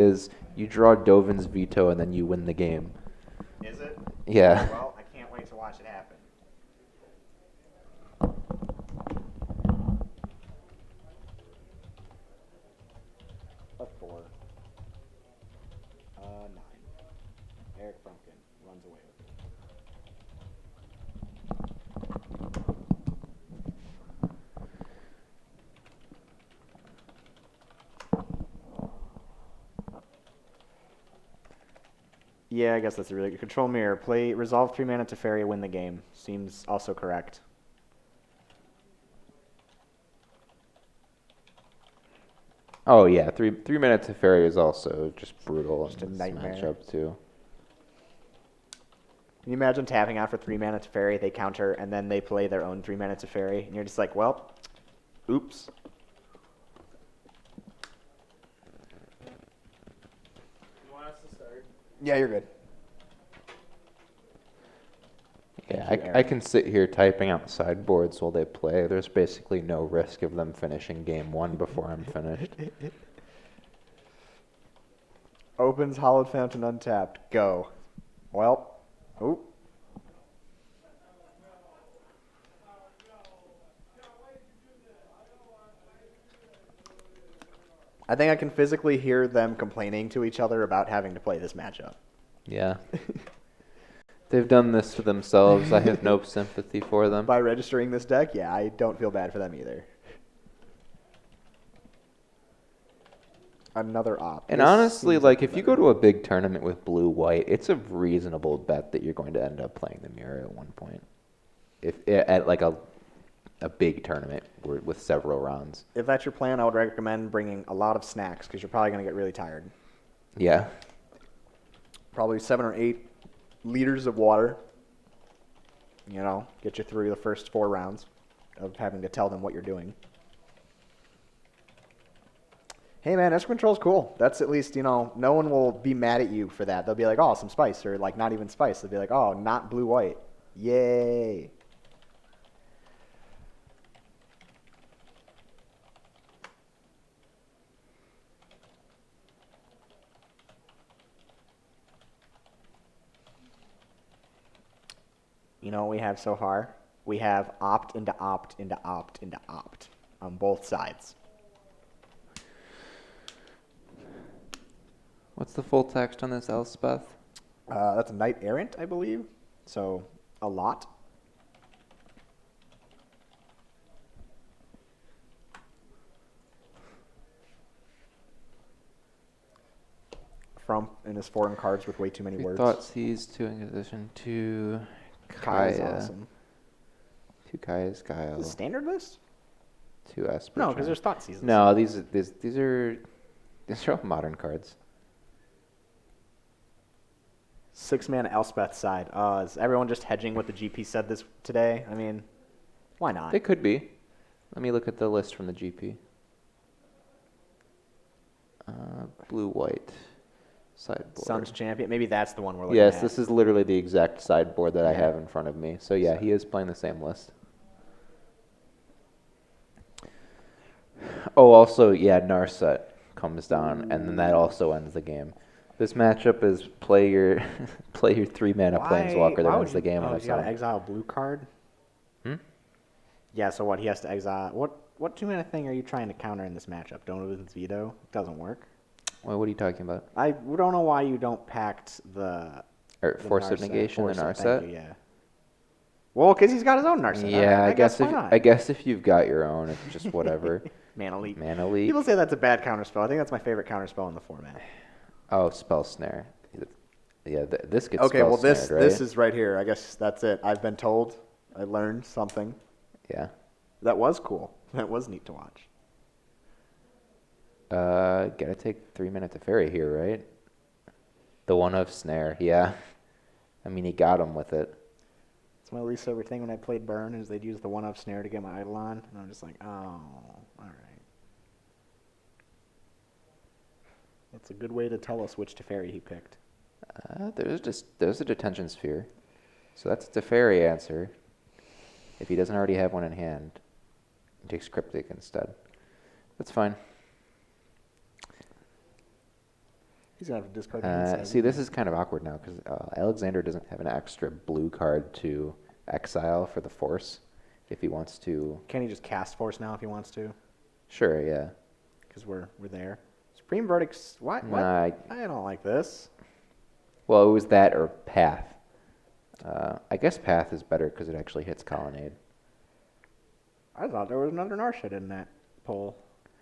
is you draw Dovin's veto and then you win the game. Is it? Yeah. Well, I can't wait to watch it happen. Left 4. 9. Aric Frumkin runs away with it. Yeah, I guess that's a really good control mirror. Play resolve 3 mana to Teferi, win the game. Seems also correct. Oh yeah, three minutes of Fairy is also just brutal Just in a this nightmare. matchup too. Can you imagine tapping out for 3 mana to Teferi, they counter, and then they play their own 3 mana to Teferi, and you're just like, well, oops. You want us to start? Yeah, you're good. Yeah, Thank you, I Eric. can sit here typing out sideboards while they play. There's basically no risk of them finishing game 1 before I'm finished. Opens Hollowed Fountain untapped. Go. Well, oop. I think I can physically hear them complaining to each other about having to play this matchup. Yeah. They've done this to themselves. I have no sympathy for them. By registering this deck, yeah, I don't feel bad for them either. Another op. And This honestly, seems like the if you better. go to a big tournament with blue-white, it's a reasonable bet that you're going to end up playing the mirror at one point. If at like a big tournament with several rounds. If that's your plan, I would recommend bringing a lot of snacks because you're probably going to get really tired. Yeah. Probably 7 or 8 liters of water. You know, get you through the first 4 rounds of having to tell them what you're doing. Hey man, extra control's cool. That's at least, you know, no one will be mad at you for that. They'll be like, oh, some spice, or like not even spice. They'll be like, oh, not blue-white. Yay. You know what we have so far? We have opt into opt into opt into opt on both sides. What's the full text on this, Elspeth? That's a knight errant, I believe. So a lot. From in his foreign cards with way too many words. Thoughts he's to Inquisition to Kaya's Kaya. awesome. To Kaya's Guile. Is it standard list? To Esper. No, because there's thought seasons. No, these are all modern cards. 6 mana Elspeth side. Is everyone just hedging what the GP said this today? I mean, why not? They could be. Let me look at the list from the GP. Blue-white sideboard. Sun's champion. Maybe that's the one we're looking Yes, at. this is literally the exact sideboard that I Yeah. have in front of me. So yeah, he is playing the same list. Oh, also, yeah, Narset comes down, and then that also ends the game. This matchup is play your 3 mana Planeswalker that wins the game on Oh, its you gotta own. exile a blue card? Hmm? Yeah, so what? He has to exile. What 2 mana thing are you trying to counter in this matchup? Donovan's veto? Doesn't work. Well, what are you talking about? I don't know why you don't pact the. Or the Force of Narset. Negation, the Force of- thank Narset? you, yeah. Well, because he's got his own Narset. Yeah, All right, I guess if you've got your own, it's just whatever. Mana Leak. Mana Leak. People say that's a bad counterspell. I think that's my favorite counterspell in the format. Oh, Spell Snare. Yeah, this gets Okay, spell well this snared, right? this is right here. I guess that's it. I've been told. I learned something. Yeah. That was cool. That was neat to watch. Gotta take 3 minutes to Fairy here, right? The one of Snare, yeah. I mean, he got him with it. It's my least favorite thing when I played Burn is they'd use the one-up snare to get my idol on, and I'm just like, oh, all right. That's a good way to tell us which Teferi he picked. There's a Detention Sphere. So that's a Teferi answer. If he doesn't already have one in hand, he takes Cryptic instead. That's fine. He's going to have to discard hand size. See, this is kind of awkward now because Alexander doesn't have an extra blue card to exile for the force if he wants to. Can he just cast Force now if he wants to? Sure, yeah. Because we're there. Supreme Verdict's... What? Nah, I don't like this. well, it was that or Path. I guess Path is better because it actually hits Colonnade. I thought there was another Narshad in that poll.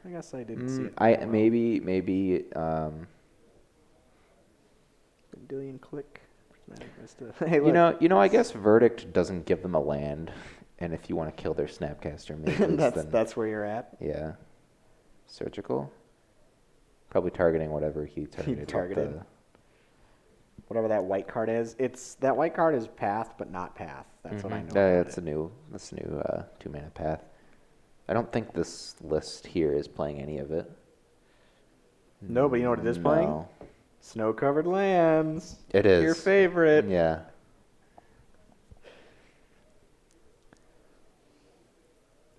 I guess I didn't see it. Maybe. Dillion Click. Hey, look. You know. I guess Verdict doesn't give them a land, and if you want to kill their Snapcaster mages, then that's where you're at. yeah, Surgical. Probably targeting whatever he targeted. targeted. Whatever that white card is, that white card is Path, but not Path. That's what I know. That's a new 2-mana Path. I don't think this list here is playing any of it. No, but you know what it is playing? No. Snow-covered lands. It is. Your favorite. Yeah.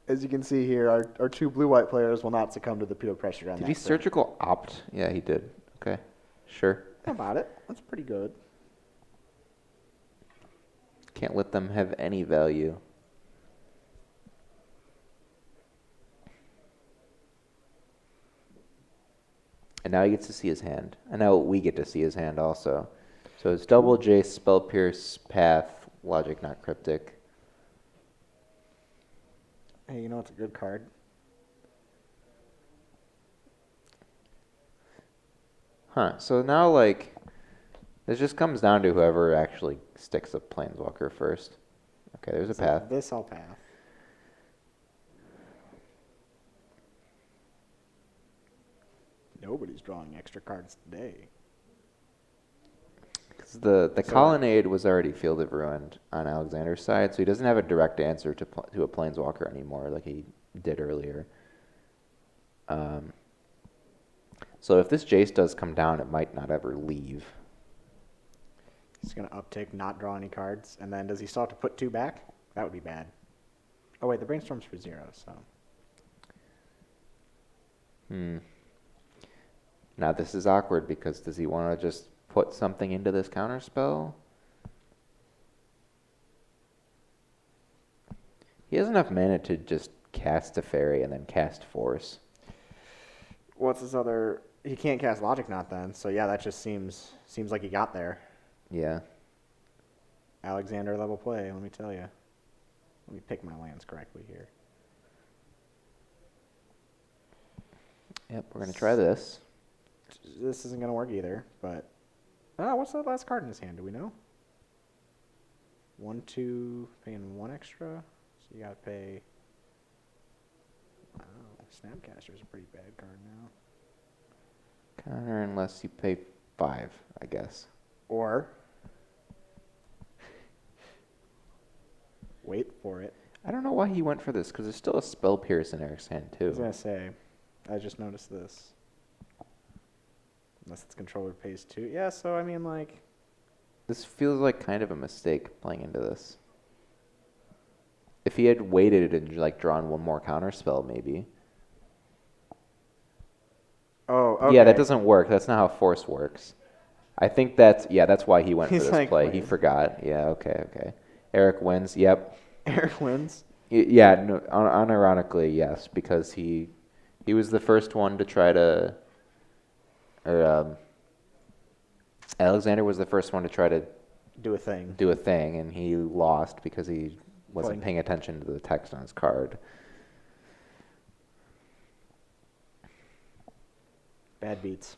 As you can see here, our two blue-white players will not succumb to the pedo pressure on Did that. he Surgical opt? Yeah, he did. Okay. Sure. How about it? That's pretty good. Can't let them have any value. And now he gets to see his hand. And now we get to see his hand also. So it's double Jace, Spell Pierce, Path, Logic Not Cryptic. Hey, you know what's a good card? Huh. So now, like, this just comes down to whoever actually sticks a Planeswalker first. Okay, there's a So Path. This I'll Path. Nobody's drawing extra cards today. Because the Colonnade was already Field of Ruin on Alexander's side, so he doesn't have a direct answer to a Planeswalker anymore like he did earlier. So if this Jace does come down, it might not ever leave. He's going to uptick, not draw any cards. And then does he still have to put 2 back? That would be bad. Oh, wait, the Brainstorm's for 0, so. Now this is awkward because does he want to just put something into this counterspell? He has enough mana to just cast a fairy and then cast Force. What's his other... He can't cast Logic Knot then, so yeah, that just seems like he got there. Yeah. Alexander level play, let me tell you. Let me pick my lands correctly here. Yep, we're going to try this. This isn't going to work either, but... what's the last card in his hand? Do we know? 1, 2, paying 1 extra. So you got to pay... Wow, Snapcaster's a pretty bad card now. Counter unless you pay 5, I guess. Or... wait for it. I don't know why he went for this, because there's still a Spell Pierce in Eric's hand, I too. was going to say, I just noticed this. Unless its controller pays 2. Yeah, so I mean, like... This feels like kind of a mistake playing into this. If he had waited and like drawn one more counter spell, maybe. Oh, okay. Yeah, that doesn't work. That's not how Force works. I think that's why he went for He's this like, play. He wait. forgot. Yeah, okay. Eric wins. Yep. Eric wins. Yeah, no, unironically, yes, because he was the first one to try to, or Alexander was the first one to try to Do a thing. and he lost because he wasn't paying attention to the text on his card. Bad beats.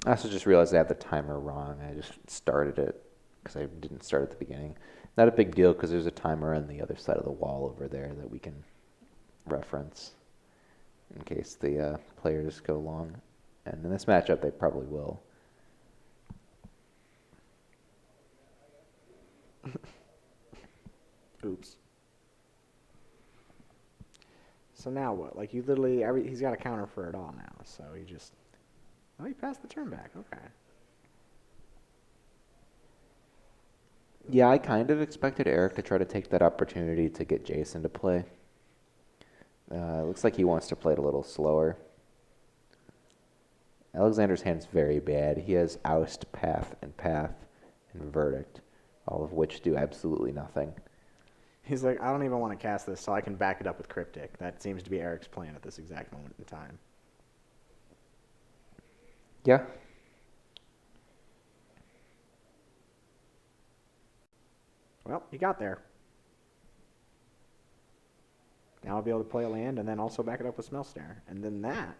I also just realized I had the timer wrong. I just started it because I didn't start at the beginning. Not a big deal because there's a timer on the other side of the wall over there that we can reference in case the players go long. And in this matchup, they probably will. Oops. So now what? Like, you literally, he's got a counter for it all now. So he just, he passed the turn back. Okay. Yeah, I kind of expected Eric to try to take that opportunity to get Jason to play. It looks like he wants to play it a little slower. Alexander's hand's very bad. He has Oust, Path, and Verdict, all of which do absolutely nothing. He's like, I don't even want to cast this, so I can back it up with Cryptic. That seems to be Aric's plan at this exact moment in time. Yeah. Well, he got there. Now I'll be able to play a land and then also back it up with Smell Snare. And then that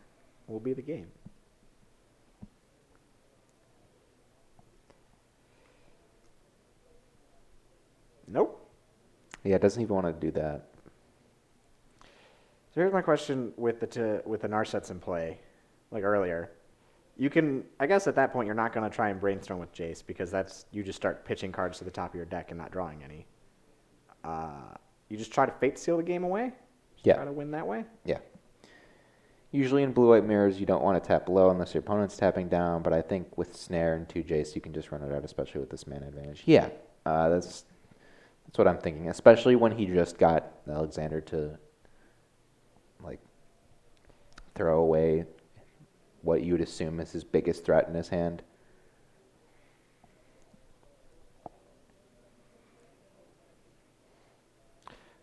will be the game. Nope. Yeah, it doesn't even want to do that. So here's my question with the Narsets in play, like earlier. You can, I guess at that point you're not going to try and brainstorm with Jace because you just start pitching cards to the top of your deck and not drawing any. You just try to Fate Seal the game away? Yeah. Try to win that way? Yeah. Usually in blue-white mirrors, you don't want to tap low unless your opponent's tapping down, but I think with Snare and 2 Jace, you can just run it out, especially with this mana advantage. Yeah, that's what I'm thinking, especially when he just got Alexander to like throw away what you would assume is his biggest threat in his hand. I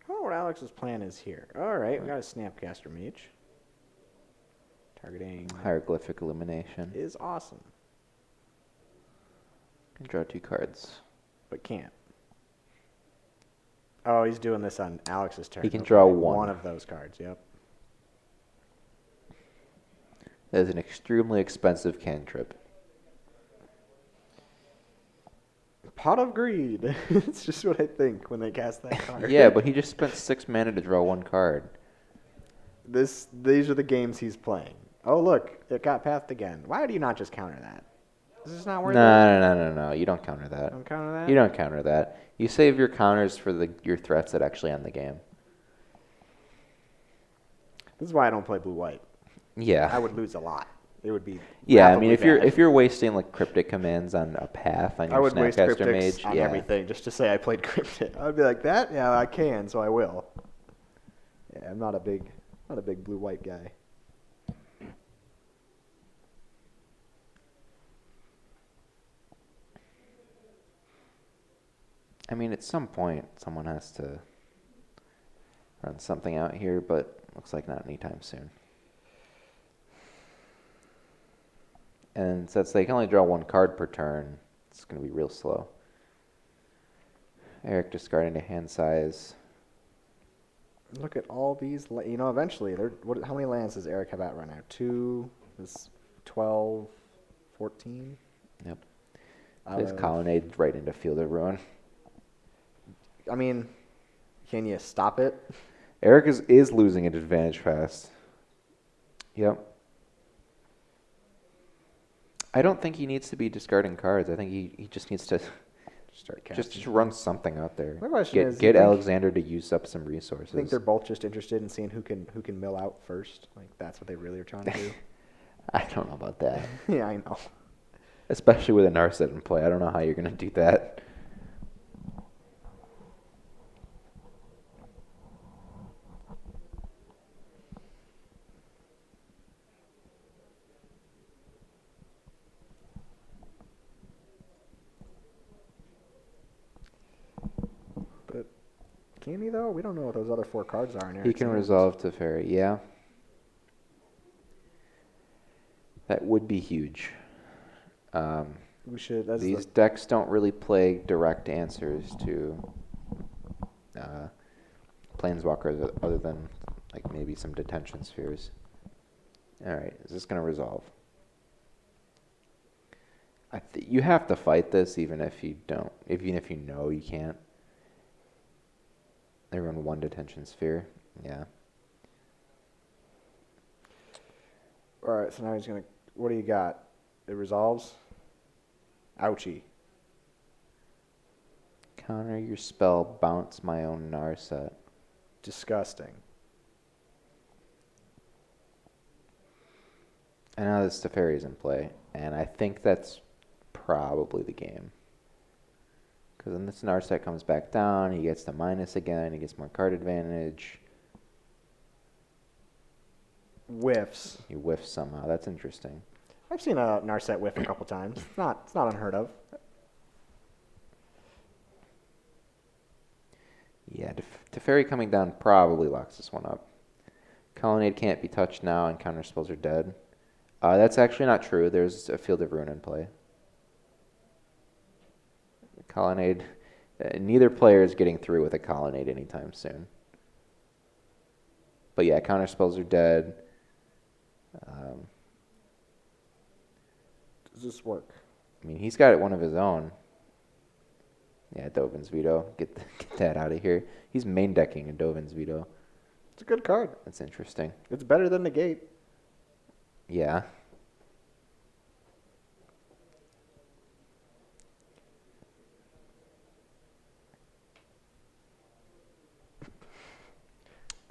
don't know what Alex's plan is here. All right, we got a Snapcaster Mage. Targeting Hieroglyphic Illumination. is awesome, Can draw 2 cards. but can't. Oh, he's doing this on Alex's turn. He can draw one. One of those cards, yep. That is an extremely expensive cantrip. Pot of Greed. It's just what I think when they cast that card. Yeah, but he just spent 6 mana to draw 1 card. These are the games he's playing. Oh, look, it got pathed again. Why do you not just counter that? Is this not worth it? No. You don't counter that. Don't counter that? You don't counter that. You save your counters for your threats that actually end the game. This is why I don't play blue-white. Yeah. I would lose a lot. It would be Yeah, I mean, if laughably bad. you're wasting like cryptic commands on a path on I your would waste Snapcaster cryptics Mage, on yeah. everything just to say I played cryptic. I'd be like, that? Yeah, I can, so I will. Yeah, I'm not a big blue-white guy. I mean, at some point, someone has to run something out here, but looks like not anytime soon. And since they can only draw 1 card per turn, it's going to be real slow. Aric discarding a hand size. Look at all these. Eventually, how many lands does Aric have out right now? 2, this 12, 14? Yep. His colonnade right into Field of Ruin. I mean, can you stop it? Aric is losing at advantage fast. Yep. I don't think he needs to be discarding cards. I think he just needs to Start casting. just run something out there. My question is, get Alexander to use up some resources. I think they're both just interested in seeing who can mill out first. Like that's what they really are trying to do. I don't know about that. Yeah, I know. Especially with a Narset in play. I don't know how you're going to do that. But can he though? We don't know what those other 4 cards are in there. He can resolve to Fairy. Yeah. That would be huge. We should. These decks don't really play direct answers to Planeswalkers other than like maybe some detention spheres. All right, is this going to resolve? You have to fight this even if you don't. Even if you know you can't. They run 1 detention sphere. Yeah. All right, so now he's gonna. What do you got? It resolves. Ouchie. Counter your spell, bounce my own Narset. Disgusting. I know this Teferi's in play, and I think that's probably the game. Because then this Narset comes back down, he gets the minus again, he gets more card advantage. Whiffs. He whiffs somehow. That's interesting. I've seen a Narset whiff a couple times. It's not unheard of. Yeah, Teferi coming down probably locks this one up. Colonnade can't be touched now, and counter spells are dead. That's actually not true. There's a Field of Ruin in play. Colonnade, neither player is getting through with a Colonnade anytime soon. But yeah, counter spells are dead. Does this work? I mean, he's got one of his own. Yeah, Dovin's Veto. Get that out of here. He's main decking a Dovin's Veto. It's a good card. That's interesting. It's better than Negate. Yeah.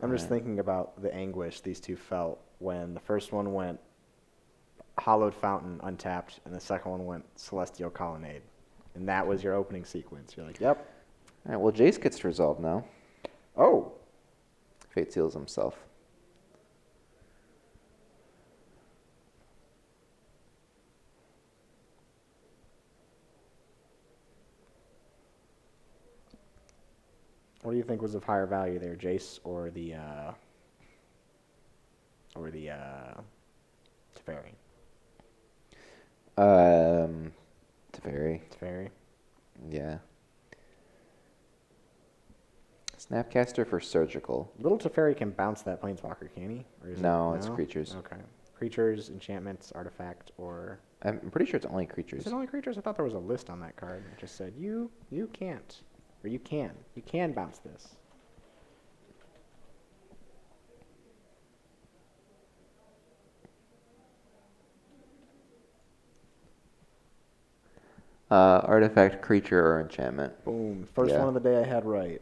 I'm just thinking about the anguish these two felt when the first one went Hollowed Fountain untapped, and the second one went Celestial Colonnade. And that was your opening sequence. You're like, yep. All right, well, Jace gets to resolve now. Oh. Fate seals himself. What do you think was of higher value there, Jace or the Teferi? Teferi. Teferi. Yeah. Snapcaster for surgical. Little Teferi can bounce that Planeswalker, can he? Or is No, it, it's creatures. Okay. Creatures, enchantments, artifact, or... I'm pretty sure it's only creatures. Is it only creatures? I thought there was a list on that card that just said, you can't. Or you can. You can bounce this. Artifact, creature, or enchantment. Boom. First Yeah. one of the day I had right.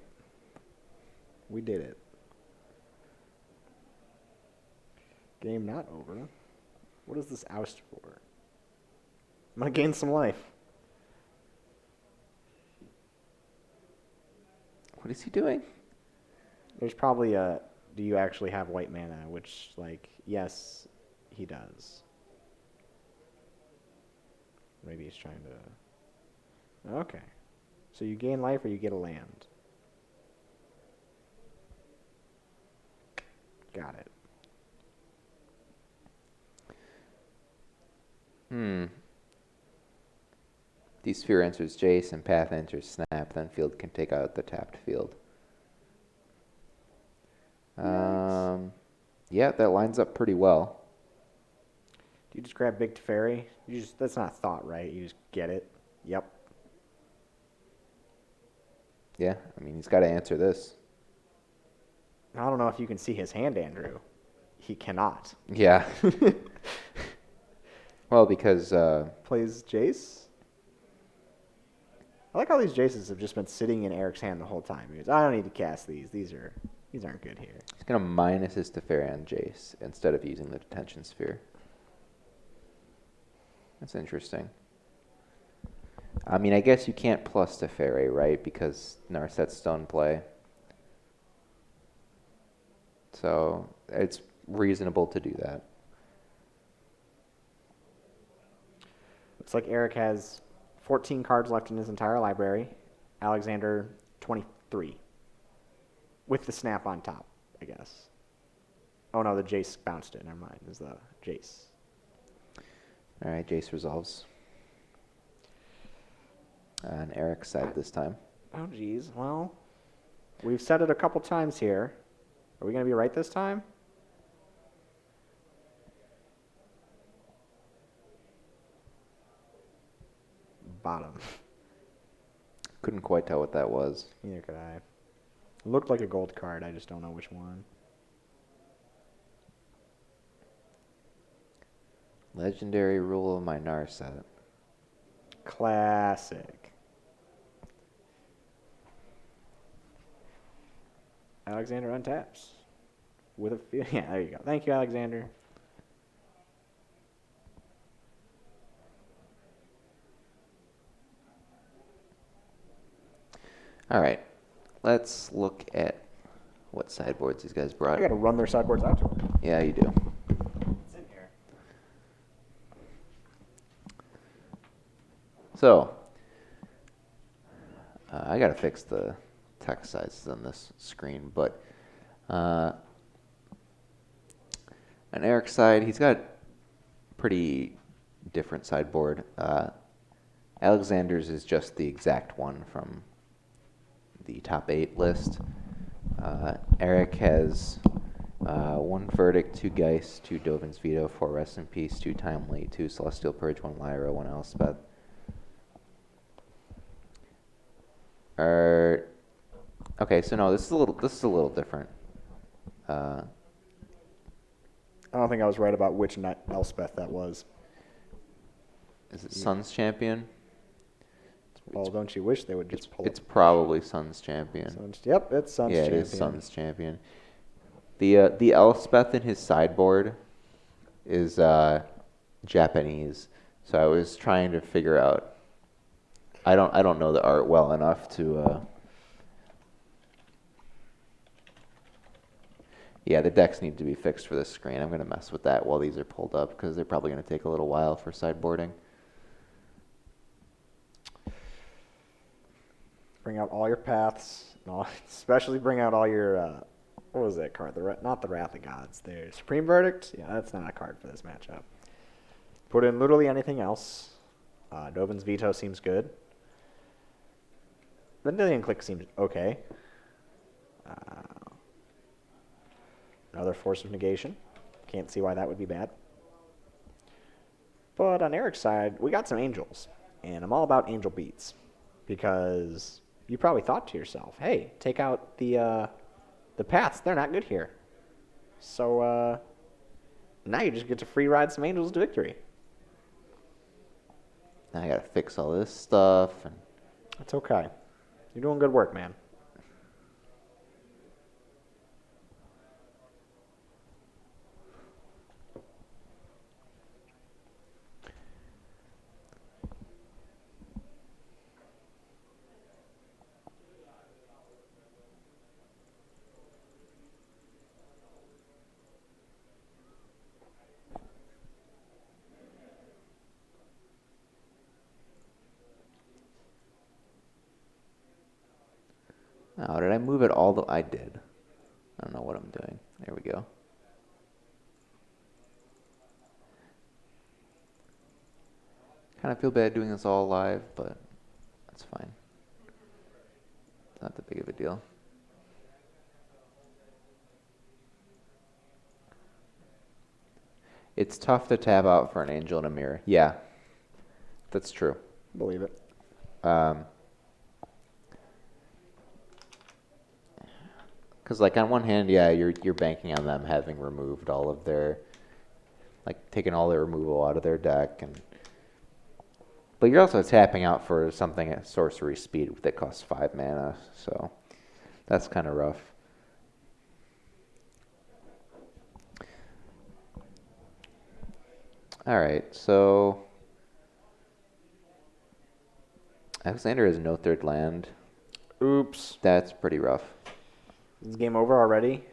We did it. Game not over. What is this oust for? I'm going to gain some life. What is he doing? There's probably a, do you actually have white mana? Which, like, yes, he does. Maybe he's trying to... Okay. So you gain life or you get a land. Got it. These sphere enters Jace and path enters Snap, then field can take out the tapped field. Yeah, that lines up pretty well. Do you just grab Big Teferi? That's not thought, right? You just get it. Yep. Yeah, I mean, he's got to answer this. I don't know if you can see his hand, Andrew. He cannot. Yeah. Well, because... Plays Jace. I like how these Jaces have just been sitting in Eric's hand the whole time. He goes, I don't need to cast these. These aren't good here. he's going to minus his Teferi on Jace instead of using the Detention Sphere. That's interesting. I mean, I guess you can't plus Teferi, right? Because Narset's still in play. So it's reasonable to do that. Looks like Aric has 14 cards left in his entire library. Alexander, 23. With the snap on top, I guess. Oh no, the Jace bounced it. Never mind. It was the Jace. All right, Jace resolves. On Eric's side this time. Oh geez. Well, we've said it a couple times here. Are we going to be right this time? Bottom. Couldn't quite tell what that was. Neither could I. It looked like a gold card. I just don't know which one. Legendary Rule of my Narset. Classic. Alexander untaps. With a yeah, there you go. Thank you, Alexander. All right, let's look at what sideboards these guys brought. I got to run their sideboards out to them. Yeah, you do. It's in here. So, I gotta fix the text sizes on this screen, but on Aric's side, he's got pretty different sideboard. Alexander's is just the exact one from the top 8 list. Aric has 1 Verdict, 2 Geist, 2 Dovin's Veto, 4 Rest in Peace, 2 Timely, 2 Celestial Purge, 1 Lyra, 1 Elspeth. Okay, so no, this is a little different. I don't think I was right about which Elspeth that was. Is it Sun's Champion? Well, don't you wish they would just pull It's it? probably Sun's Champion. Yep, it's Sun's Yeah, Champion. it is Sun's Champion. The Elspeth in his sideboard is Japanese, so I was trying to figure out. I don't know the art well enough to. Yeah, the decks need to be fixed for this screen. I'm gonna mess with that while these are pulled up because they're probably gonna take a little while for sideboarding. Bring out all your paths, especially bring out all your. What was that card? Not the Wrath of Gods. The Supreme Verdict. Yeah, that's not a card for this matchup. Put in literally anything else. Dovin's Veto seems good. Vendilion Click seems okay. Another Force of Negation. Can't see why that would be bad. But on Aric's side, we got some Angels. And I'm all about Angel beats. Because you probably thought to yourself, hey, take out the paths. They're not good here. So now you just get to free ride some Angels to victory. Now I gotta fix all this stuff. And That's okay. You're doing good work, man. oh, did I move it all? I did. I don't know what I'm doing. There we go. Kind of feel bad doing this all live, but that's fine. It's not that big of a deal. It's tough to tap out for an angel in a mirror. Yeah, that's true. Believe it. Because like on one hand, yeah, you're banking on them having removed all of their, like taking all their removal out of their deck, but you're also tapping out for something at sorcery speed that costs 5 mana, so that's kind of rough. All right, so Alexander has no 3rd land. Oops. That's pretty rough. Is game over already?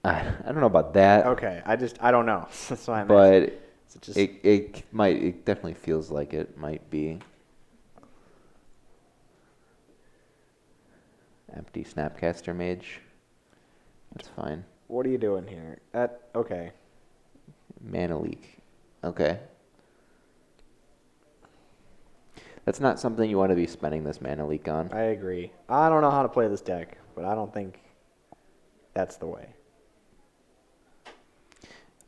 I don't know about that. Okay, I don't know. That's why I'm But asking. it definitely feels like it might be. Empty Snapcaster Mage. That's fine. What are you doing here? Okay. Mana Leak. Okay. That's not something you want to be spending this Mana Leak on. I agree. I don't know how to play this deck, but I don't think that's the way.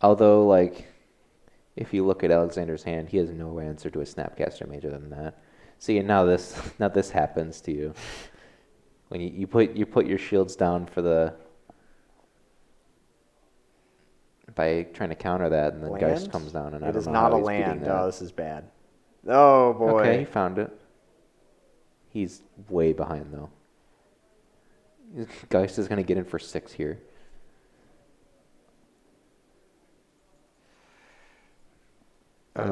Although, like, if you look at Alexander's hand, he has no answer to a Snapcaster Mage other than that. See, and now this happens to you. When you put your shields down for the by trying to counter that, and then Land? Geist comes down, and I It don't is know not how a he's beating land. that. Oh, this is bad. Oh boy. Okay, he found it. He's way behind though. Geist is gonna get in for 6 here. It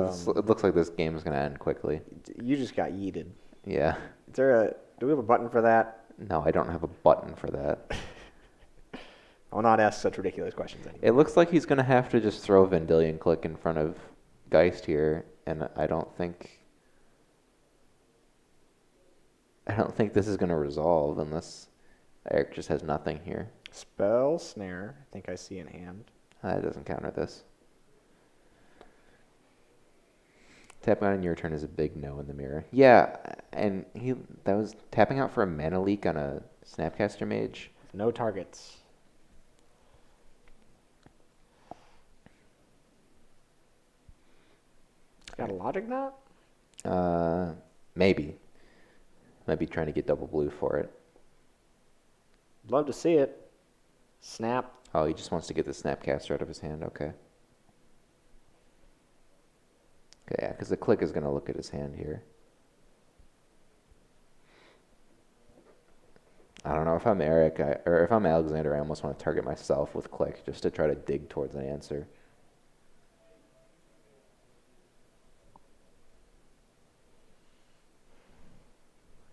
looks like this game is gonna end quickly. You just got yeeted. Yeah. Do we have a button for that? No, I don't have a button for that. I will not ask such ridiculous questions anymore. It looks like he's gonna have to just throw Vendilion Click in front of Geist here, and I don't think I don't think this is going to resolve unless Aric just has nothing here. Spell snare. I think I see in hand. That doesn't counter this. Tapping out on your turn is a big no in the mirror. Yeah, and that was tapping out for a mana leak on a Snapcaster Mage. No targets. Got a logic knot? Maybe. Might be trying to get double blue for it. Love to see it. Snap. Oh, he just wants to get the Snapcaster out of his hand. Okay. Okay, yeah, because the click is going to look at his hand here. I don't know if I'm Aric, or if I'm Alexander, I almost want to target myself with click just to try to dig towards an answer.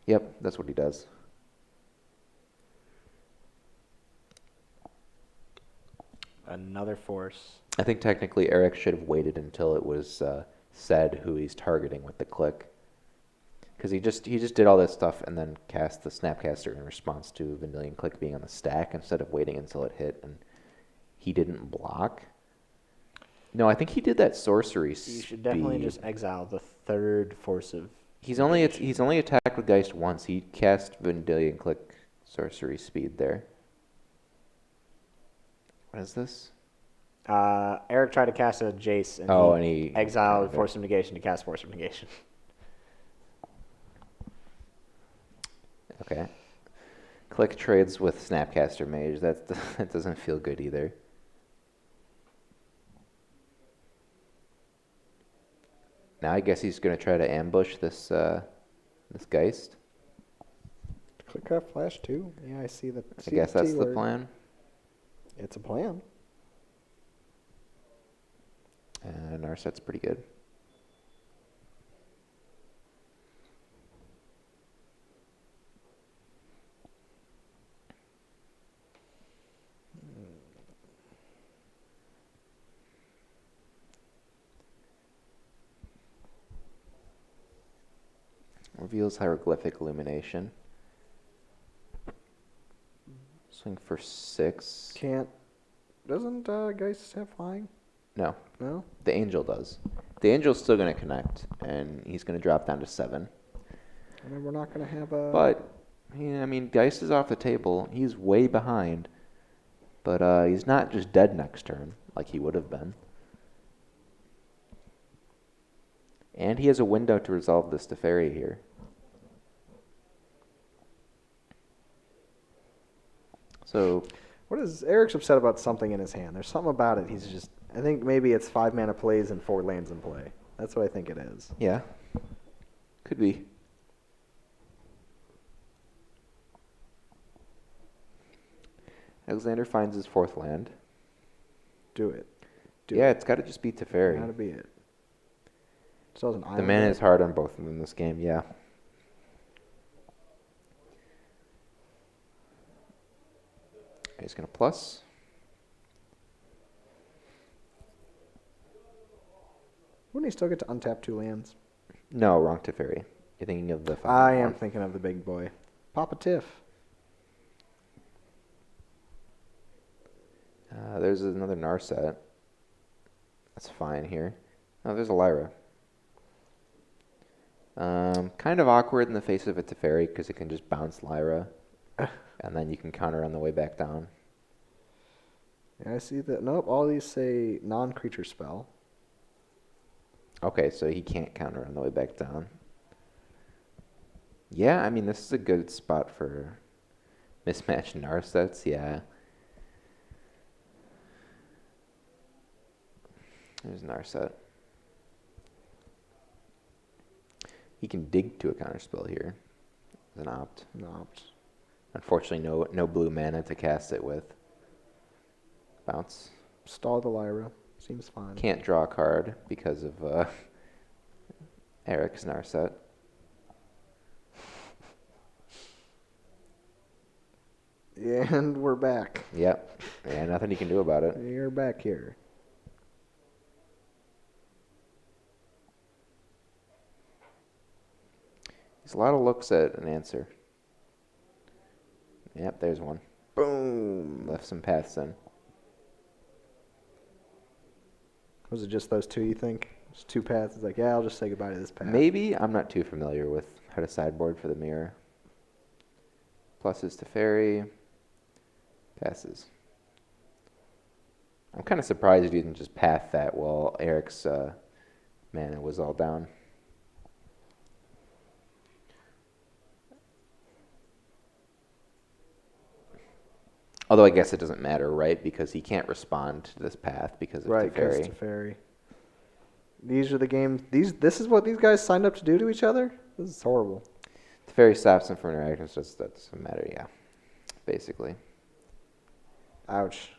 Yep, that's what he does. Another force. I think technically Aric should have waited until it was said who he's targeting with the click. Because he just did all this stuff and then cast the Snapcaster in response to Vanillion Click being on the stack instead of waiting until it hit, and he didn't block. No, I think he did that sorcery speed. You should definitely just exile the third force of... He's only attacked with Geist once. He cast Vanillion Click sorcery speed there. What is this? Aric tried to cast a Jace, and he exiled Force of Negation to cast Force of Negation. Okay. Click trades with Snapcaster Mage. That doesn't feel good either. Now I guess he's going to try to ambush this this Geist. Click craft flash too. Yeah, I see the. I guess that's the plan. It's a plan. And our set's pretty good. Reveals hieroglyphic illumination. Swing for 6. Can't. Doesn't Geist have flying? No. No? The angel does. The angel's still going to connect, and he's going to drop down to 7. I mean, we're not going to have a... But, yeah, I mean, Geist is off the table. He's way behind. But he's not just dead next turn, like he would have been. And he has a window to resolve this Teferi here. So... What is... Eric's upset about something in his hand. There's something about it. He's just... I think maybe it's 5 mana plays and 4 lands in play. That's what I think it is. Yeah. Could be. Alexander finds his 4th land. Do it. It's got to just be Teferi. Gotta be it. So an The mana is hard on both of them in this game, yeah. He's going to plus. Wouldn't he still get to untap 2 lands? No, wrong Teferi. You're thinking of the... I am thinking of the big boy. Papa Tiff. There's another Narset. That's fine here. Oh, there's a Lyra. Kind of awkward in the face of a Teferi because it can just bounce Lyra. And then you can counter on the way back down. Yeah, I see that. Nope, all these say non-creature spell. Okay, so he can't counter on the way back down. Yeah, I mean, this is a good spot for mismatched Narsets, yeah. There's Narset. He can dig to a counterspell here. As an opt. An opt. Unfortunately, no blue mana to cast it with. Bounce. Stall the Lyra. Seems fine. Can't draw a card because of Aric's Narset. And we're back. Yep. Yeah, nothing you can do about it. You're back here. He's There's a lot of looks at an answer. Yep, there's one. Boom. Left some paths in. Was it just those two, you think? Just two paths? It's like, yeah, I'll just say goodbye to this path. Maybe. I'm not too familiar with how to sideboard for the mirror. Pluses to fairy. Passes. I'm kind of surprised you didn't just path that while Aric's mana was all down. Although I guess it doesn't matter, right? Because he can't respond to this path because of Right, because Teferi. Teferi. These are the games. This is what these guys signed up to do to each other? This is horrible. Teferi stops him from interacting, so that doesn't matter, yeah. Basically. Ouch.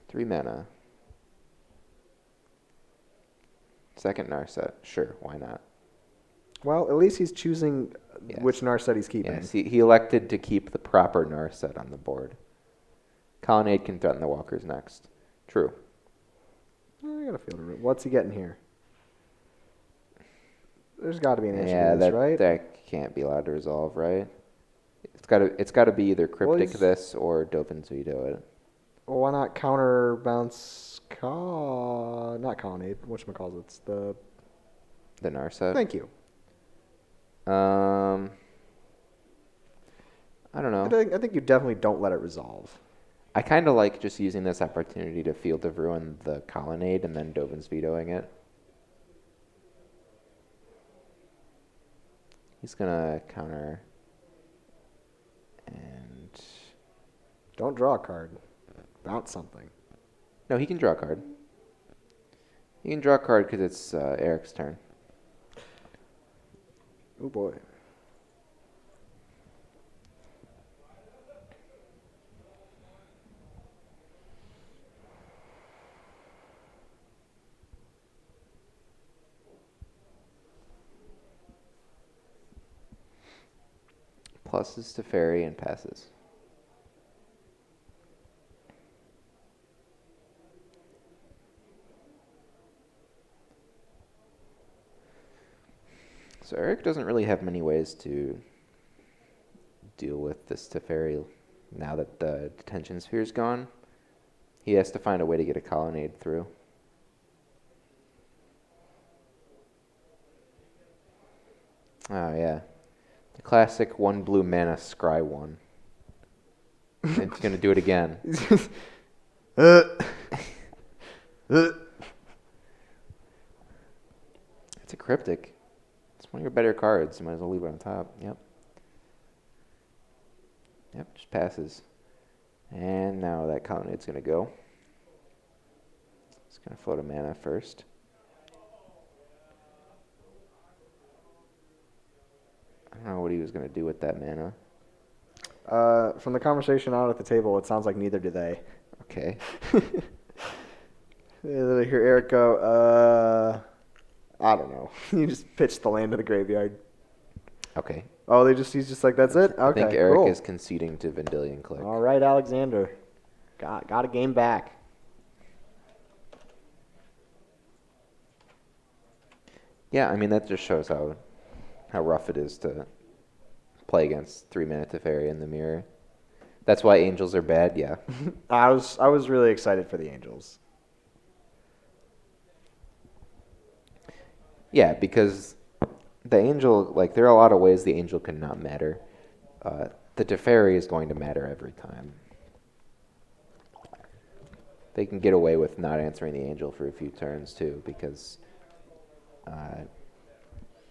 3 mana. Second Narset. Sure, why not? Well, at least he's choosing Yes. which Narset he's keeping. Yes, he elected to keep the proper Narset on the board. Colonnade can threaten the walkers next. True. I gotta feel the. What's he getting here? There's got to be an answer Yeah, to this, right? that can't be allowed to resolve, right? It's gotta be either Cryptic he's- this or Dovin's Veto it. Well, why not counterbounce? Not Colonnade. Whatchamacallit? It's the. The Narset. Thank you. I don't know. I think you definitely don't let it resolve. I kind of like just using this opportunity to Field of Ruin the Colonnade and then Dovin's vetoing it. He's gonna counter and Don't draw a card. Bounce something. no, he can draw a card. He can draw a card because it's Eric's turn. Oh boy. Pluses to Fairy and passes. So Aric doesn't really have many ways to deal with this Teferi now that the detention sphere's gone. He has to find a way to get a colonnade through. Oh yeah. The classic 1 blue mana scry 1. It's gonna do it again. It's a cryptic. It's one of your better cards. You might as well leave it on top. Yep. Yep, just passes. And now that colonnade's going to go. It's going to float a mana first. I don't know what he was going to do with that mana. From the conversation out at the table, it sounds like neither do they. Okay. I hear Eric go, I don't know. You just pitched the land to the graveyard. Okay. Oh, he's just like, that's it? Okay, I think Aric cool. is conceding to Vendilion Click. All right, Alexander. Got a game back. Yeah, I mean, that just shows how rough it is to play against 3-mana Teferi in the mirror. That's why Angels are bad, yeah. I was really excited for the Angels. Yeah, because the Angel, like, there are a lot of ways the Angel can not matter. The Teferi is going to matter every time. They can get away with not answering the Angel for a few turns, too, because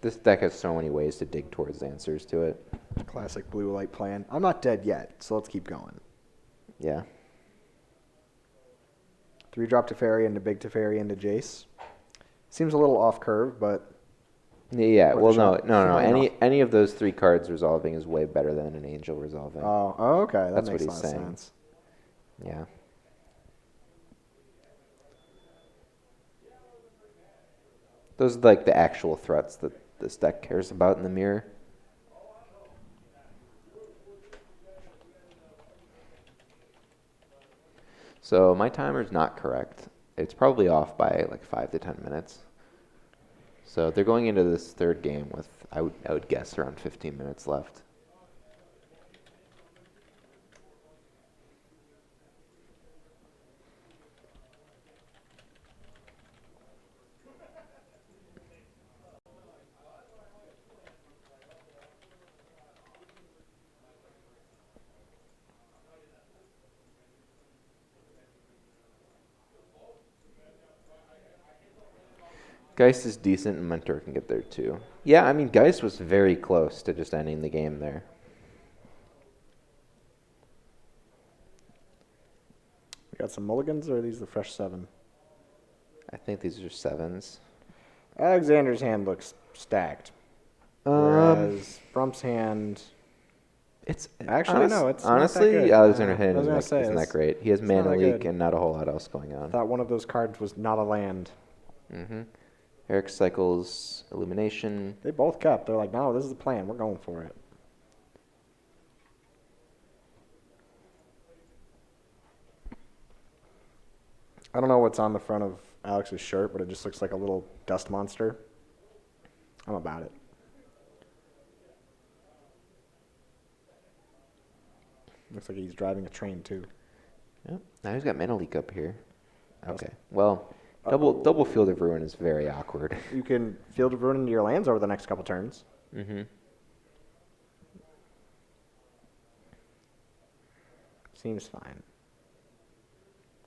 this deck has so many ways to dig towards answers to it. Classic blue light plan. I'm not dead yet, so let's keep going. Yeah. 3-drop Teferi into big Teferi into Jace. Seems a little off curve, but Yeah, Worth well, a no. shot. Any of those 3 cards resolving is way better than an Angel resolving. oh, okay, that That's makes what a he's lot of saying. sense. Yeah. Those are like the actual threats that this deck cares about in the mirror. So my timer's not correct. It's probably off by like 5 to 10 minutes. So they're going into this third game with, I would guess, around 15 minutes left. Geist is decent, and Mentor can get there too. Yeah, I mean, Geist was very close to just ending the game there. We got some mulligans, or are these the fresh 7? I think these are 7s. Alexander's hand looks stacked, whereas Frump's hand. It's Actually, no, it's honestly, not that good. Alexander I Hand was gonna isn't, say, isn't that it's great. He has not mana that leak good. and not a whole lot else going on. I thought one of those cards was not a land. Mm-hmm. Aric cycles Illumination. They both kept. They're like, no, this is the plan. We're going for it. I don't know what's on the front of Alex's shirt, but it just looks like a little dust monster. I'm about it. Looks like he's driving a train, too. Yep. Now he's got mana leak up here. Okay. Well, double Field of Ruin is very awkward. You can Field of Ruin into your lands over the next couple turns. Mm-hmm. Seems fine.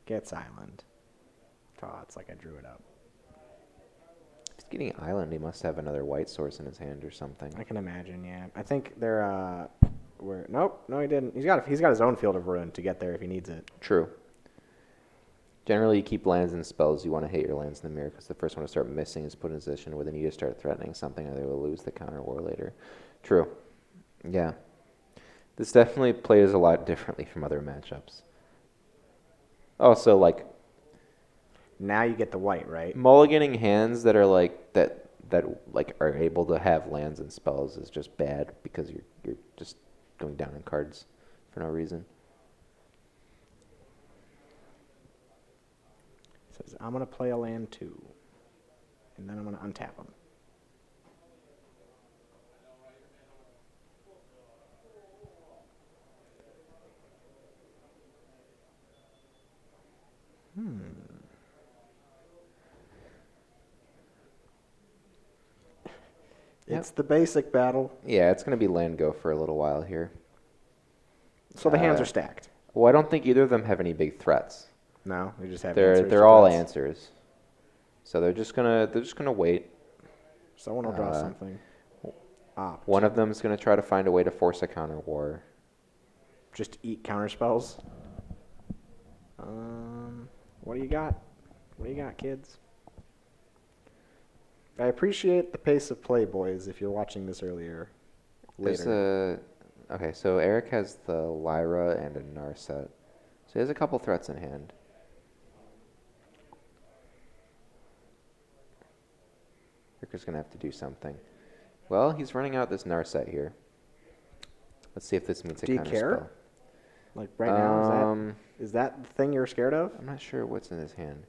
Gets Island. Oh, it's like I drew it up. If he's getting Island, he must have another white source in his hand or something. I can imagine, yeah. I think they're nope, no he didn't. He's got his own Field of Ruin to get there if he needs it. True. Generally, you keep lands and spells. You want to hit your lands in the mirror because the first one to start missing is put in a position where they need to start threatening something, or they will lose the counter war later. True. Yeah. This definitely plays a lot differently from other matchups. Also, like, Now you get the white, right? mulliganing hands that are like that like are able to have lands and spells is just bad because you're just going down in cards for no reason. Says, I'm going to play a land too. And then I'm going to untap him. It's the basic battle. Yeah, it's going to be land go for a little while here. So the hands are stacked. Well, I don't think either of them have any big threats. No, they just have They're answers they're to all threats. answers. So they're just gonna wait. Someone will draw something. Opt. One of them's gonna try to find a way to force a counter war. Just eat counter spells. What do you got? What do you got, kids? I appreciate the pace of play, boys, if you're watching this later. Okay, so Aric has the Lyra and a Narset. So he has a couple threats in hand. Ricker's gonna have to do something. Well, he's running out this Narset here. Let's see if this means a Do you counter care? spell. Like right now, is that the thing you're scared of? I'm not sure what's in his hand.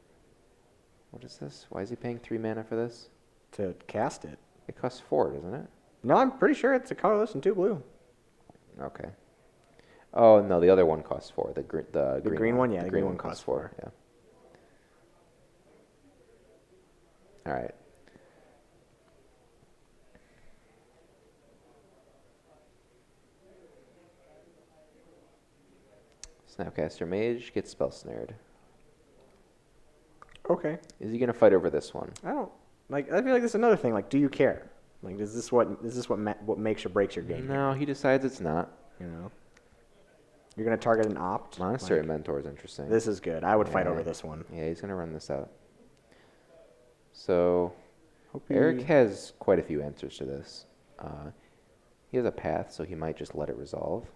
What is this? Why is he paying 3 mana for this? To cast it. It costs 4, doesn't it? No, I'm pretty sure it's a colorless and 2 blue. Okay. Oh no, the other one costs 4. The green one, yeah, the green one costs 4. Yeah. All right. Snapcaster Mage gets spell snared. Okay. Is he gonna fight over this one? I don't like. I feel like this is another thing. Like, do you care? Like, is this what what makes or breaks your game? No, he decides it's not. You know, you're gonna target an opt. Monastery Like, Mentor is interesting. this is good. I would fight Yeah. over this one. Yeah, he's gonna run this out. So Hope Aric has quite a few answers to this. He has a path, so he might just let it resolve.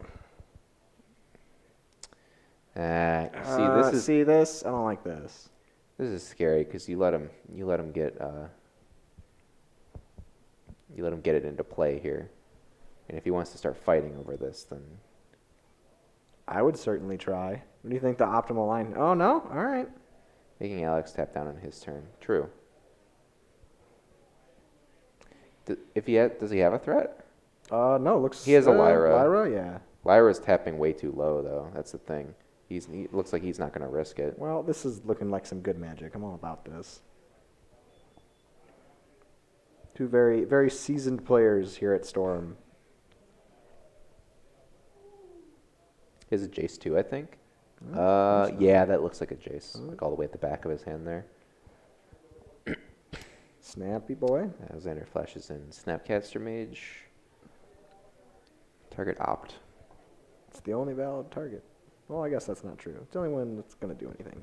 See this? I don't like this. This is scary because you let him get it into play here, and if he wants to start fighting over this, then I would certainly try. What do you think the optimal line? Oh no! All right. making Alex tap down on his turn. True. Does he have a threat? No, looks. He has a Lyra. Lyra, yeah. Lyra's tapping way too low, though. That's the thing. He looks like he's not going to risk it. Well, this is looking like some good magic. I'm all about this. Two very, very seasoned players here at Storm. Is it Jace 2, I think? So. Yeah, that looks like a Jace. Like all the way at the back of his hand there. Snappy boy. Alexander flashes in Snapcaster Mage. Target opt. It's the only valid target. Well, I guess that's not true. It's the only one that's going to do anything.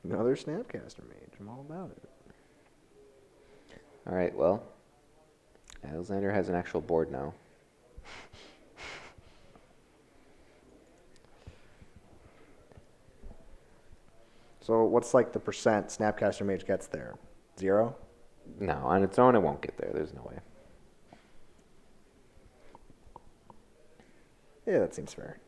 Another Snapcaster Mage. I'm all about it. All right, well, Alexander has an actual board now. So what's like the percent Snapcaster Mage gets there? 0? No, on its own, it won't get there. There's no way. Yeah, that seems fair.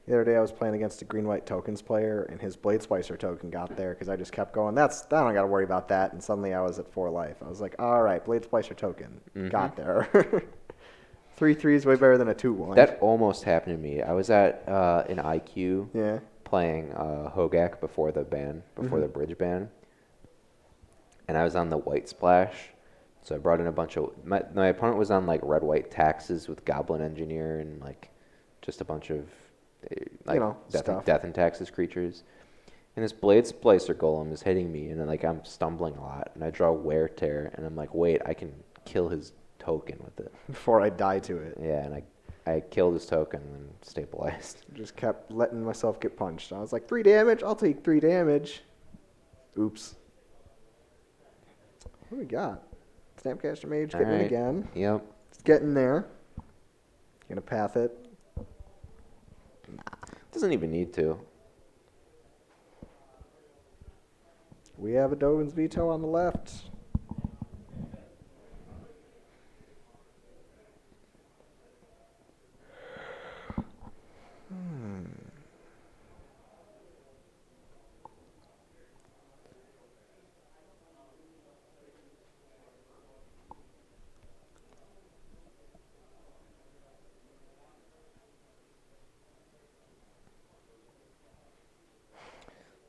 The other day I was playing against a green-white tokens player, and his Blade Splicer token got there because I just kept going, I don't got to worry about that, and suddenly I was at 4 life. I was like, all right, Blade Splicer token, got there. 3/3 is way better than a 2/1. That almost happened to me. I was at an IQ playing Hogak before the bridge ban, and I was on the white splash. So I brought in a bunch of my opponent was on like red-white taxes with Goblin Engineer and like just a bunch of death and taxes creatures. And this Blade Splicer Golem is hitting me, and then like I'm stumbling a lot, and I draw Wear Tear, and I'm like, wait, I can kill his token with it before I die to it. Yeah, and I killed his token and stabilized. Just kept letting myself get punched. I was like, 3 damage. I'll take 3 damage. Oops. What do we got? Snapcaster Mage getting in again. Yep. It's getting there. Gonna path it. Nah. Doesn't even need to. We have a Dovin's Veto on the left.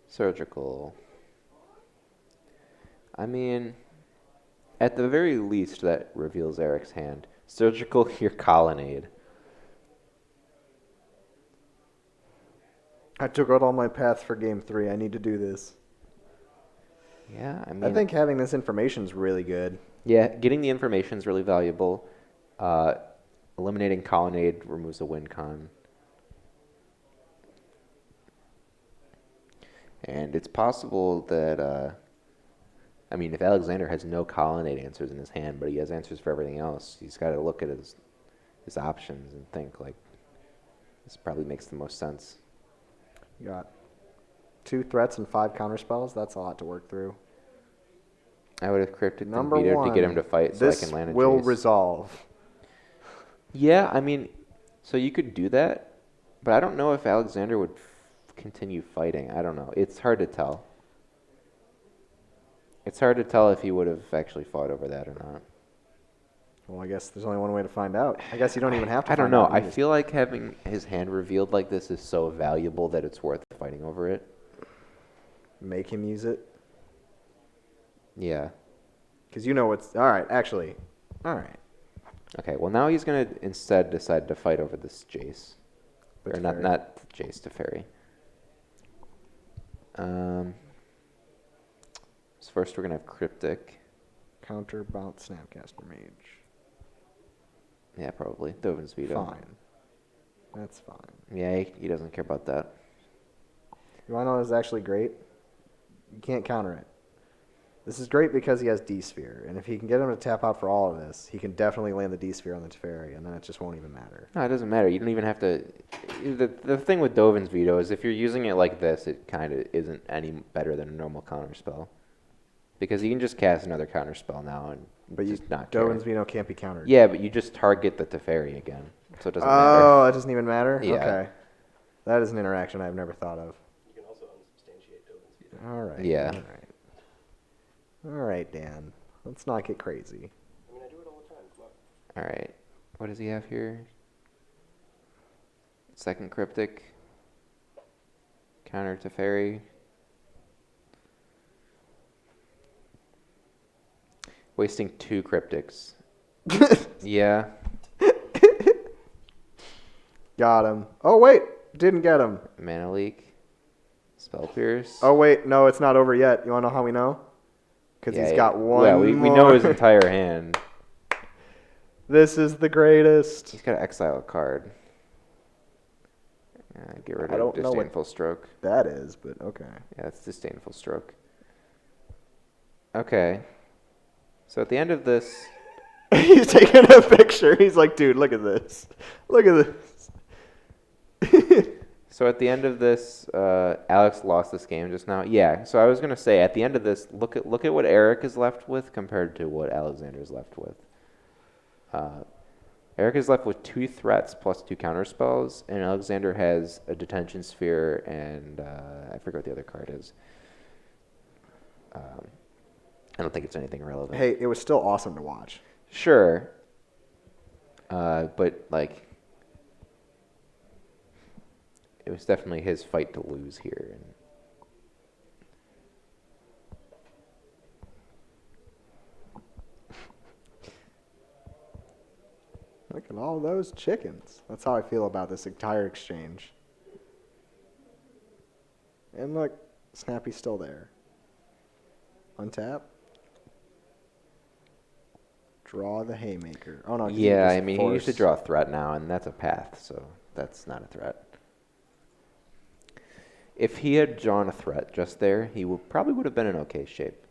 Surgical. I mean, at the very least, that reveals Aric's hand. Surgical, your Colonnade. I took out all my paths for game 3. I need to do this. Yeah, I mean, I think having this information is really good. Yeah, getting the information is really valuable. Eliminating Colonnade removes a win con. And it's possible that, if Alexander has no Colonnade answers in his hand, but he has answers for everything else, he's got to look at his options and think, like, this probably makes the most sense. You got 2 threats and 5 counterspells. That's a lot to work through. I would have cryptic Number Vito to get 1, him to fight so I this can land a will Jace. resolve. Yeah, so you could do that, but I don't know if Alexander would continue fighting. I don't know. It's hard to tell. It's hard to tell if he would have actually fought over that or not. Well, I guess there's only one way to find out. I guess you don't even have to I don't find know. out. I feel like having his hand revealed like this is so valuable that it's worth fighting over it. Make him use it. Yeah. Because you know what's... All right, actually. All right. Okay, well now he's going to instead decide to fight over this Jace. But Or not Jace, Teferi. So first we're going to have Cryptic. Counter bounce Snapcaster Mage. Yeah, probably. Dovin's Veto. Fine. That's fine. Yeah, he doesn't care about that. You want to know what is actually great? You can't counter it. This is great because he has D-Sphere, and if he can get him to tap out for all of this, he can definitely land the D-Sphere on the Teferi, and then it just won't even matter. No, it doesn't matter. You don't even have to... The thing with Dovin's Veto is if you're using it like this, it kind of isn't any better than a normal counterspell. Because you can just cast another counterspell now and just not care. Dovin's Veto can't be countered. Yeah, but you just target the Teferi again, so it doesn't matter. Oh, it doesn't even matter? Yeah. Okay. That is an interaction I've never thought of. You can also unsubstantiate All right. Yeah. All right. All right, Dan. Let's not get crazy. I mean, I do it all the time. Come on. All right. What does he have here? Second cryptic. Counter to fairy. Wasting 2 cryptics. Yeah. Got him. Oh, wait. Didn't get him. Mana leak. Spell pierce. Oh, wait. No, it's not over yet. You want to know how we know? Because Yeah, he's got one Well, we know more. his entire hand. This is the greatest. He's got to exile a card. Get rid I of don't know what- Disdainful Stroke. That is, but okay. Yeah, it's Disdainful Stroke. Okay. So at the end of this... He's taking a picture. He's like, dude, look at this. Look at this. So at the end of this, Alex lost this game just now. Yeah. So I was gonna say at the end of this, look at what Aric is left with compared to what Alexander is left with. Aric is left with 2 threats plus 2 counter spells, and Alexander has a detention sphere and I forget what the other card is. I don't think it's anything relevant. Hey, it was still awesome to watch. Sure. But like. It was definitely his fight to lose here. And Look at all those chickens. That's how I feel about this entire exchange. And look, Snappy's still there. Untap. Draw the haymaker. Oh no. 'cause you yeah, just I mean, he used to force- draw a threat now, and that's a path, so that's not a threat. If he had drawn a threat just there, he probably would have been in okay shape.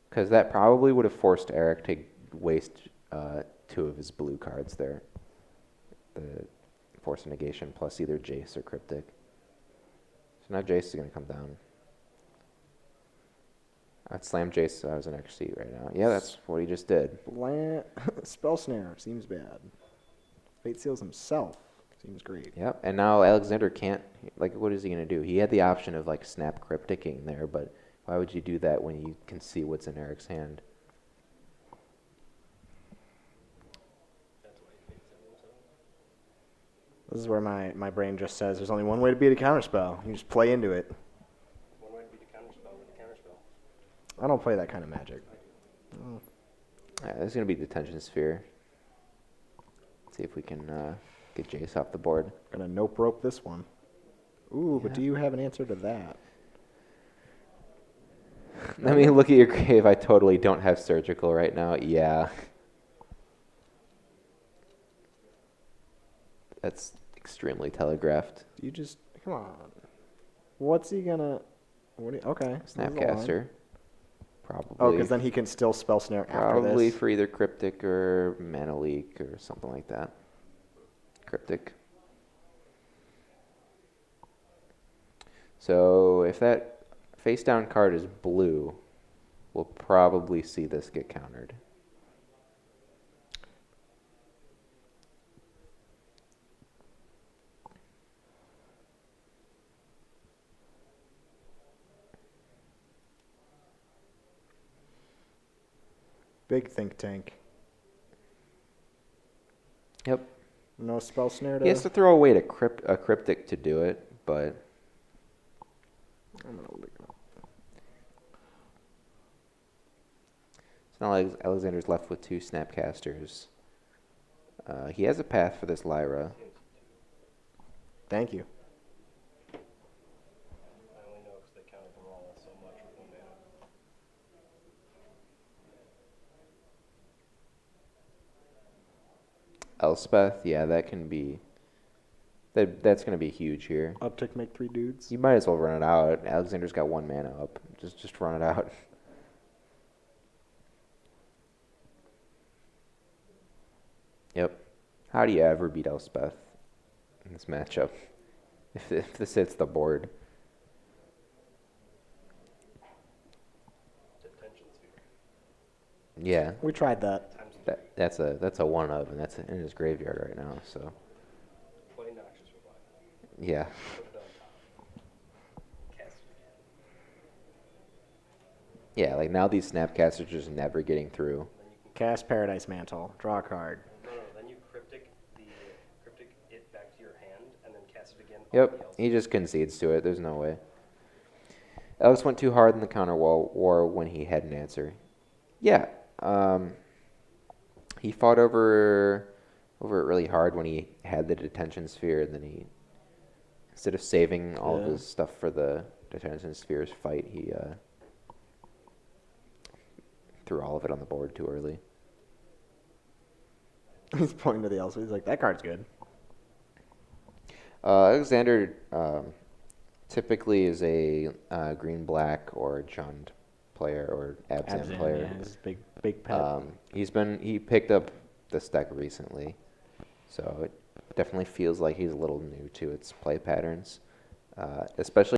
Because that probably would have forced Aric to waste 2 of his blue cards there. The Force of Negation plus either Jace or Cryptic. So now Jace is going to come down. I'd slam Jace so I was in extra seat right now. Yeah, that's what he just did. Spell Snare. Seems bad. Fate Seals himself. Seems great. Yep, and now Alexander can't, like, what is he going to do? He had the option of, like, snap Crypticing there, but why would you do that when you can see what's in Eric's hand? This is where my brain just says there's only one way to beat a counterspell. You just play into it. One way to beat a counterspell with a counterspell. I don't play that kind of magic. There's going to be Detention Sphere. See if we can get Jace off the board. Gonna nope rope this one. Ooh, but Yeah. do you have an answer to that? Let me look at your grave. I totally don't have Surgical right now. Yeah. That's extremely telegraphed. Do you just come on? What's he gonna? Okay. Snapcaster. Probably. Oh, because then he can still spell snare after Probably this. for either Cryptic or Mana Leak or something like that. Cryptic. So if that face down card is blue, we'll probably see this get countered. Big think tank. Yep. No spell snare to. He has to throw away a Cryptic to do it, but I'm gonna look it up. it's not like Alexander's left with 2 Snapcasters. He has a path for this Lyra. Thank you. I only know because they counted them all so much with one mana. Elspeth, yeah, that can be. That's going to be huge here. Uptick make 3 dudes. You might as well run it out. Alexander's got 1 mana up. Just run it out. Yep. How do you ever beat Elspeth in this matchup? If this hits the board. Detention sphere. Yeah. We tried that. Times That's a 1 of, and that's in his graveyard right now, so play Noxious Reply. yeah. Put it on top. Yeah, like now these snapcasts are just never getting through. Then you can Cast Paradise Mantle. Draw a card. no, then you cryptic it back to your hand and then cast it again. on Yep, the he LC. just concedes to it. There's no way. Alex went too hard in the counter war when he had an answer. Yeah, he fought over it really hard when he had the detention sphere, and then he, instead of saving all of Yeah. his stuff for the detention spheres fight, he threw all of it on the board too early. He's pointing to the LC. He's like, that card's good. Alexander typically is a green-black or Jund player or Abzan player. Yeah, his big pet. He picked up this deck recently, so it definitely feels like he's a little new to its play patterns, especially